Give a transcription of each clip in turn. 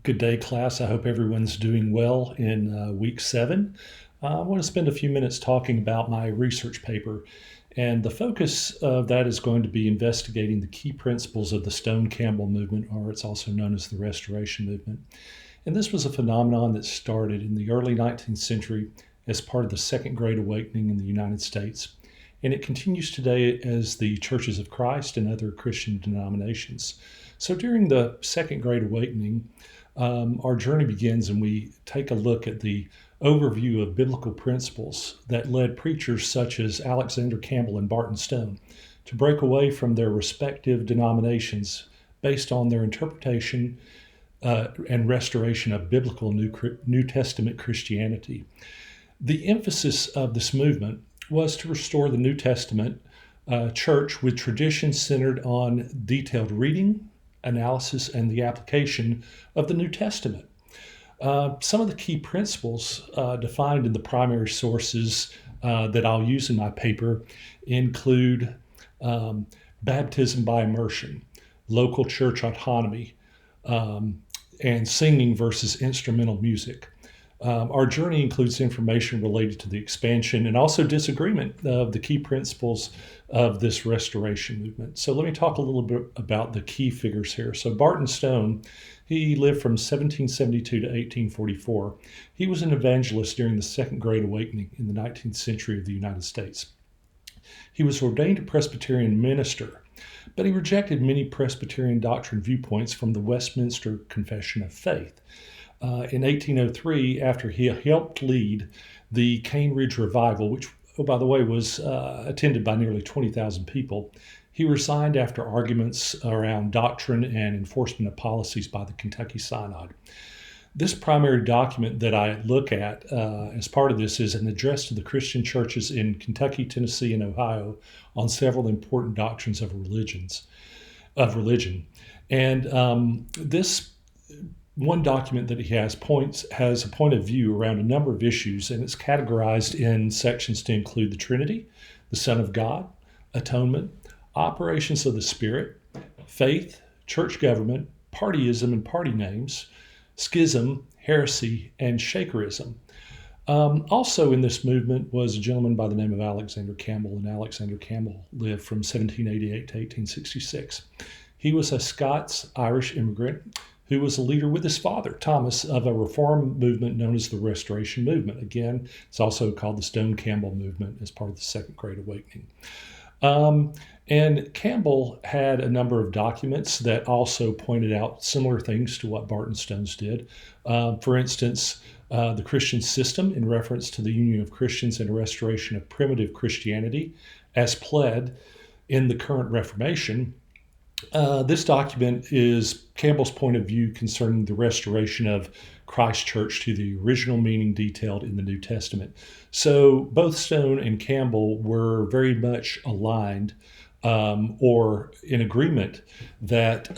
Good day, class. I hope everyone's doing well in week 7. I want to spend a few minutes talking about my research paper, and the focus of that is going to be investigating the key principles of the Stone Campbell movement, or it's also known as the Restoration Movement. And this was a phenomenon that started in the early 19th century as part of the Second Great Awakening in the United States, and it continues today as the Churches of Christ and other Christian denominations. So during the Second Great Awakening, our journey begins and we take a look at the overview of biblical principles that led preachers such as Alexander Campbell and Barton Stone to break away from their respective denominations based on their interpretation and restoration of biblical New Testament Christianity. The emphasis of this movement was to restore the New Testament church with traditions centered on detailed reading, analysis, and the application of the New Testament. Some of the key principles defined in the primary sources that I'll use in my paper include baptism by immersion, local church autonomy, and singing versus instrumental music. Our journey includes information related to the expansion and also disagreement of the key principles of this restoration movement. So let me talk a little bit about the key figures here. So Barton Stone, he lived from 1772 to 1844. He was an evangelist during the Second Great Awakening in the 19th century of the United States. He was ordained a Presbyterian minister, but he rejected many Presbyterian doctrine viewpoints from the Westminster Confession of Faith. In 1803, after he helped lead the Cane Ridge Revival, which, oh, by the way, was attended by nearly 20,000 people, he resigned after arguments around doctrine and enforcement of policies by the Kentucky Synod. This primary document that I look at as part of this is an address to the Christian churches in Kentucky, Tennessee, and Ohio on several important doctrines of religion. And this one document that he has a point of view around a number of issues, and it's categorized in sections to include the Trinity, the Son of God, atonement, operations of the Spirit, faith, church government, partyism and party names, schism, heresy, and Shakerism. Also in this movement was a gentleman by the name of Alexander Campbell, and Alexander Campbell lived from 1788 to 1866. He was a Scots-Irish immigrant who was a leader with his father, Thomas, of a reform movement known as the Restoration Movement. Again, it's also called the Stone Campbell Movement as part of the Second Great Awakening. And Campbell had a number of documents that also pointed out similar things to what Barton Stone's did. For instance, the Christian system in reference to the union of Christians and a restoration of primitive Christianity as pled in the current Reformation. This document is Campbell's point of view concerning the restoration of Christ Church to the original meaning detailed in the New Testament. So both Stone and Campbell were very much aligned or in agreement that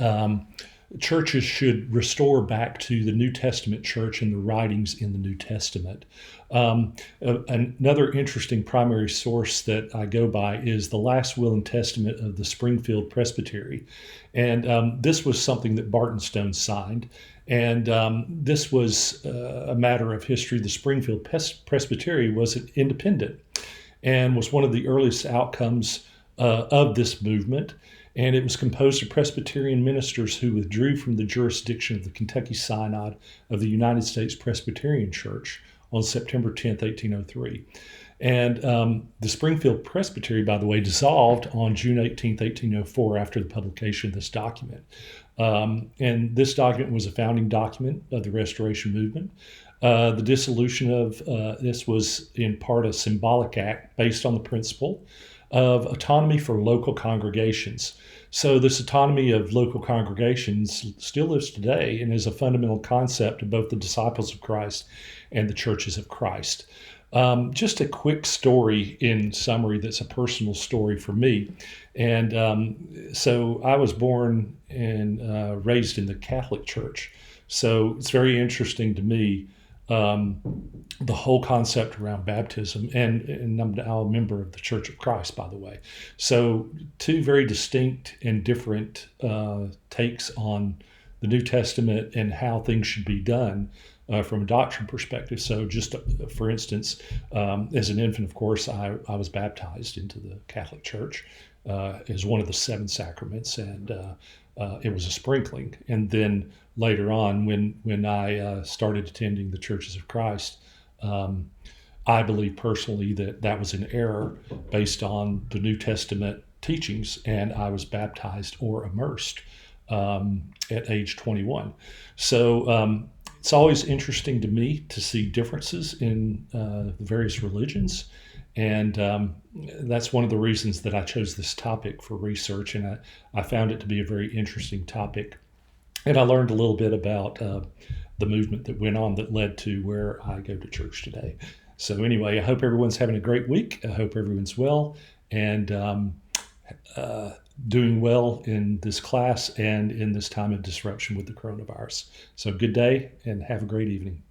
churches should restore back to the New Testament church and the writings in the New Testament. Another interesting primary source that I go by is the last will and testament of the Springfield Presbytery. And this was something that Barton Stone signed. And this was a matter of history. The Springfield Presbytery was independent and was one of the earliest outcomes of this movement. And it was composed of Presbyterian ministers who withdrew from the jurisdiction of the Kentucky Synod of the United States Presbyterian Church on September 10th, 1803. And the Springfield Presbytery, by the way, dissolved on June 18th, 1804 after the publication of this document. And this document was a founding document of the Restoration Movement. The dissolution of this was in part a symbolic act based on the principle of autonomy for local congregations. So this autonomy of local congregations still lives today and is a fundamental concept of both the disciples of Christ and the churches of Christ. Just a quick story in summary that's a personal story for me. And so I was born and raised in the Catholic Church. So it's very interesting to me, the whole concept around baptism, and I'm now a member of the Church of Christ, by the way. So two very distinct and different takes on the New Testament and how things should be done from a doctrine perspective. So, just for instance, as an infant, of course, I was baptized into the Catholic Church as one of the seven sacraments, and it was a sprinkling. And then later on, when I started attending the Churches of Christ, um, I believe personally that that was an error based on the New Testament teachings, and I was baptized or immersed at age 21. So it's always interesting to me to see differences in the various religions. And that's one of the reasons that I chose this topic for research. And I found it to be a very interesting topic. And I learned a little bit about the movement that went on that led to where I go to church today. So, anyway, I hope everyone's having a great week. I hope everyone's well and uh, doing well in this class and in this time of disruption with the coronavirus. So, good day and have a great evening.